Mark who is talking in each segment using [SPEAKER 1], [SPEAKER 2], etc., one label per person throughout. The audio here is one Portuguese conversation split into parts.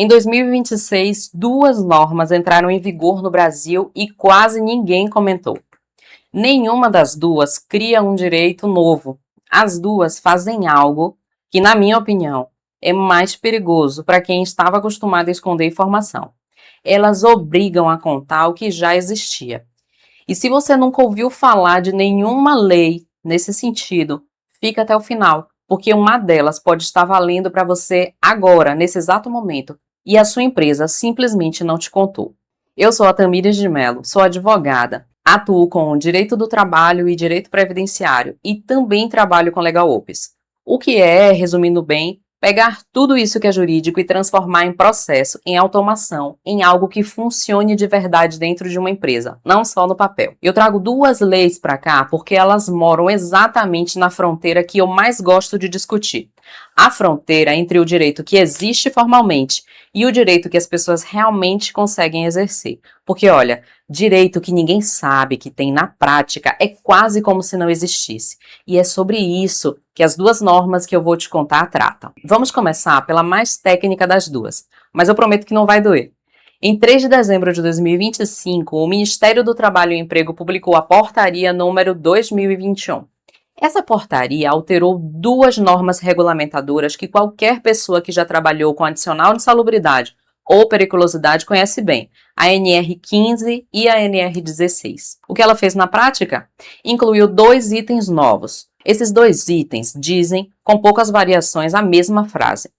[SPEAKER 1] Em 2026, duas normas entraram em vigor no Brasil e quase ninguém comentou. Nenhuma das duas cria um direito novo. As duas fazem algo que, na minha opinião, é mais perigoso para quem estava acostumado a esconder informação. Elas obrigam a contar o que já existia. E se você nunca ouviu falar de nenhuma lei nesse sentido, fica até o final, porque uma delas pode estar valendo para você agora, nesse exato momento, e a sua empresa simplesmente não te contou. Eu sou a Tamires de Mello, sou advogada, atuo com direito do trabalho e direito previdenciário e também trabalho com Legal Ops. O que é, resumindo bem, pegar tudo isso que é jurídico e transformar em processo, em automação, em algo que funcione de verdade dentro de uma empresa, não só no papel. Eu trago duas leis para cá porque elas moram exatamente na fronteira que eu mais gosto de discutir. A fronteira entre o direito que existe formalmente e o direito que as pessoas realmente conseguem exercer. Porque, olha, direito que ninguém sabe que tem na prática é quase como se não existisse. E é sobre isso que as duas normas que eu vou te contar tratam. Vamos começar pela mais técnica das duas, mas eu prometo que não vai doer. Em 3 de dezembro de 2025, o Ministério do Trabalho e Emprego publicou a Portaria número 2021. Essa portaria alterou duas normas regulamentadoras que qualquer pessoa que já trabalhou com adicional de insalubridade ou periculosidade conhece bem, a NR15 e a NR16. O que ela fez na prática? Incluiu dois itens novos. Esses dois itens dizem, com poucas variações, a mesma frase.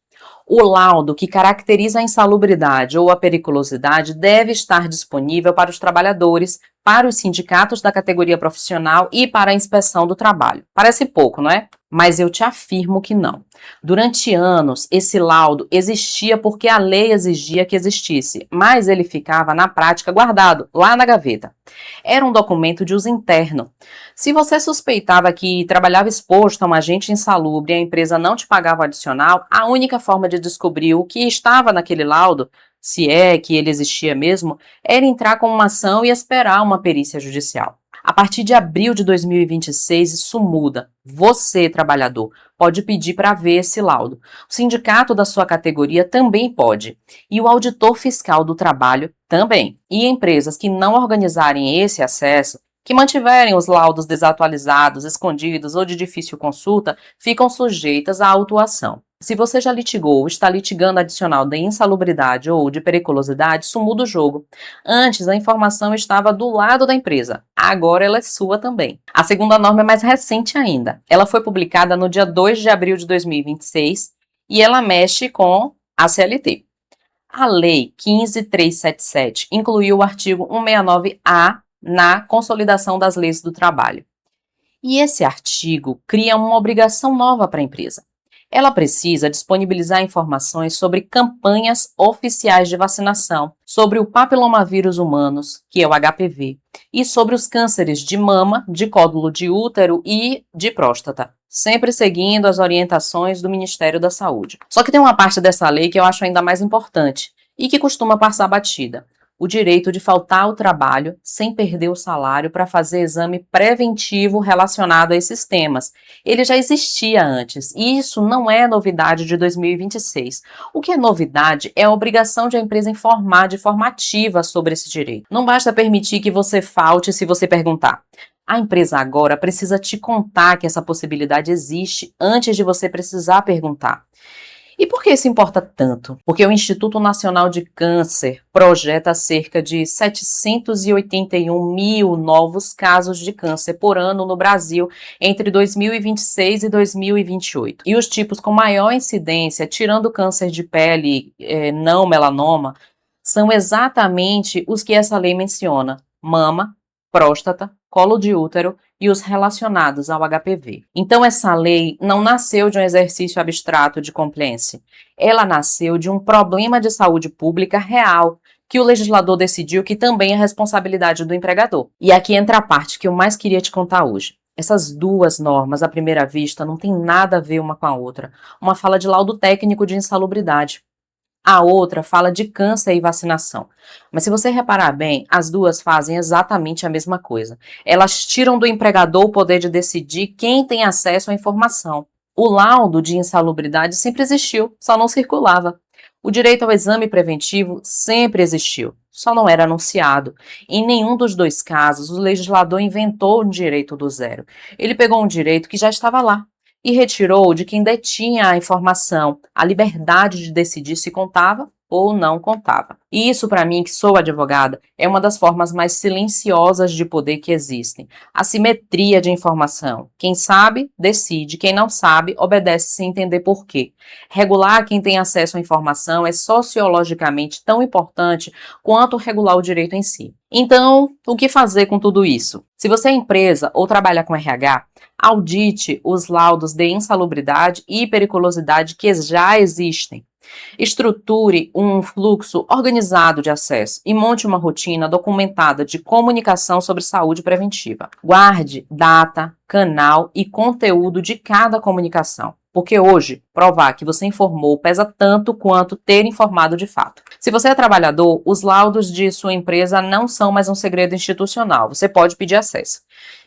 [SPEAKER 1] O laudo que caracteriza a insalubridade ou a periculosidade deve estar disponível para os trabalhadores, para os sindicatos da categoria profissional e para a inspeção do trabalho. Parece pouco, não é? Mas eu te afirmo que não. Durante anos, esse laudo existia porque a lei exigia que existisse, mas ele ficava, na prática, guardado lá na gaveta. Era um documento de uso interno. Se você suspeitava que trabalhava exposto a um agente insalubre e a empresa não te pagava o adicional, a única forma de descobrir o que estava naquele laudo, se é que ele existia mesmo, era entrar com uma ação e esperar uma perícia judicial. A partir de abril de 2026, isso muda. Você, trabalhador, pode pedir para ver esse laudo. O sindicato da sua categoria também pode. E o auditor fiscal do trabalho também. E empresas que não organizarem esse acesso, que mantiverem os laudos desatualizados, escondidos ou de difícil consulta, ficam sujeitas à autuação. Se você já litigou ou está litigando adicional de insalubridade ou de periculosidade, isso muda o jogo. Antes, a informação estava do lado da empresa. Agora ela é sua também. A segunda norma é mais recente ainda. Ela foi publicada no dia 2 de abril de 2026 e ela mexe com a CLT. A Lei 15.377 incluiu o artigo 169-A na Consolidação das Leis do Trabalho. E esse artigo cria uma obrigação nova para a empresa. Ela precisa disponibilizar informações sobre campanhas oficiais de vacinação, sobre o papilomavírus humanos, que é o HPV, e sobre os cânceres de mama, de códulo de útero e de próstata, sempre seguindo as orientações do Ministério da Saúde. Só que tem uma parte dessa lei que eu acho ainda mais importante e que costuma passar batida. O direito de faltar ao trabalho sem perder o salário para fazer exame preventivo relacionado a esses temas. Ele já existia antes e isso não é novidade de 2026. O que é novidade é a obrigação de a empresa informar de forma ativa sobre esse direito. Não basta permitir que você falte se você perguntar. A empresa agora precisa te contar que essa possibilidade existe antes de você precisar perguntar. E por que isso importa tanto? Porque o Instituto Nacional de Câncer projeta cerca de 781 mil novos casos de câncer por ano no Brasil entre 2026 e 2028. E os tipos com maior incidência, tirando o câncer de pele não melanoma, são exatamente os que essa lei menciona: mama, próstata, colo de útero e os relacionados ao HPV. Então, essa lei não nasceu de um exercício abstrato de compliance. Ela nasceu de um problema de saúde pública real, que o legislador decidiu que também é responsabilidade do empregador. E aqui entra a parte que eu mais queria te contar hoje. Essas duas normas, à primeira vista, não tem nada a ver uma com a outra. Uma fala de laudo técnico de insalubridade. A outra fala de câncer e vacinação. Mas se você reparar bem, as duas fazem exatamente a mesma coisa. Elas tiram do empregador o poder de decidir quem tem acesso à informação. O laudo de insalubridade sempre existiu, só não circulava. O direito ao exame preventivo sempre existiu, só não era anunciado. Em nenhum dos dois casos, o legislador inventou um direito do zero. Ele pegou um direito que já estava lá e retirou de quem detinha a informação, a liberdade de decidir se contava ou não contava. E isso, para mim, que sou advogada, é uma das formas mais silenciosas de poder que existem. A simetria de informação. Quem sabe, decide. Quem não sabe, obedece sem entender por quê. Regular quem tem acesso à informação é sociologicamente tão importante quanto regular o direito em si. Então, o que fazer com tudo isso? Se você é empresa ou trabalha com RH, audite os laudos de insalubridade e periculosidade que já existem. Estruture um fluxo organizado de acesso e monte uma rotina documentada de comunicação sobre saúde preventiva. Guarde data, canal e conteúdo de cada comunicação, porque hoje provar que você informou pesa tanto quanto ter informado de fato. Se você é trabalhador, os laudos de sua empresa não são mais um segredo institucional, você pode pedir acesso.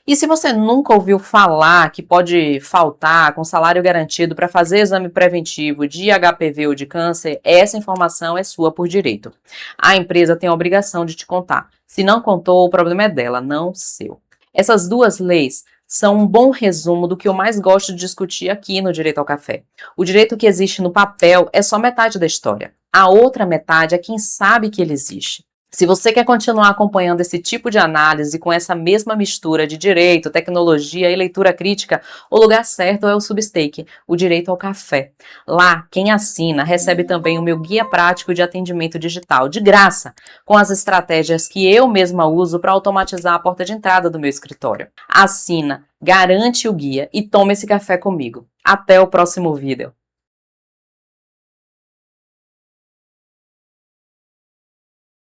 [SPEAKER 1] E se você nunca ouviu falar que pode faltar com salário garantido para fazer exame preventivo de HPV ou de câncer, essa informação é sua por direito. A empresa tem a obrigação de te contar. Se não contou, o problema é dela, não seu. Essas duas leis são um bom resumo do que eu mais gosto de discutir aqui no Direito ao Café. O direito que existe no papel é só metade da história. A outra metade é quem sabe que ele existe. Se você quer continuar acompanhando esse tipo de análise com essa mesma mistura de direito, tecnologia e leitura crítica, o lugar certo é o Substack, o Direito ao Café. Lá, quem assina recebe também o meu guia prático de atendimento digital, de graça, com as estratégias que eu mesma uso para automatizar a porta de entrada do meu escritório. Assina, garante o guia e toma esse café comigo. Até o próximo vídeo.